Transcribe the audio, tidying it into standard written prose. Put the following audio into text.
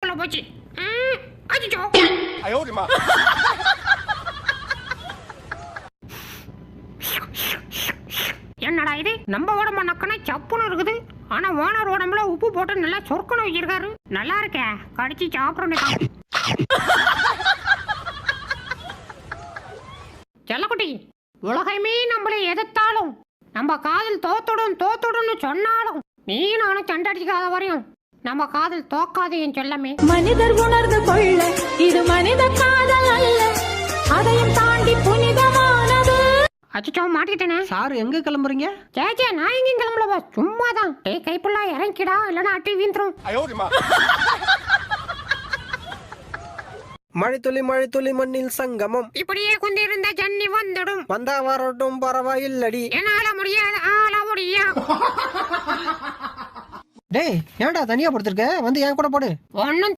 மூக்குல போச்சு. அச்சோ. என்னடா இது? நம்ம உடம்பு நக்கனா சப்புன்னு இருக்குது. ஆனா ஓனர் உடம்புல உப்பு போட்டு நல்லா சொர்க்கணும் வச்சிருக்காரு. நல்லா இருக்கே, கடிச்சு சாப்பிடணும். செல்லக்குட்டி, உலகமே நம்மளை எதிர்த்தாலும் நம்ம காதல் தோத்துடும்னு சொன்னாலும் நீ நானும் சண்டடிக்காத வரையும் நம்ம காதல் தோக்காது என் செல்லமே. மனிதர் உணர்ந்து கொள்ள இது மனித காதல் அல்ல, அதையும் தாண்டி புனிதமானது. அச்சோ, மாட்டிக்கிட்டேனே. சார் எங்க கிளம்புறீங்க? சேச்சே, நான் எங்கேயும் கிளம்பலவா, சும்மாதான். கைப்புள்ளா இறங்கிடா, இல்லைன்னா அட்டி வீந்துரும். மழைத்துளி மண்ணில் சங்கமம். இப்படியே கொண்டிருந்த ஜன்னி வந்துடும். வந்தா வரட்டும் பரவாயில்லடி. என்னால முடியாது, ஆள முடியா. டேய், ஏன்டா தனியா படுத்திருக்க? வந்து என் கூட போடு. ஒன்னும்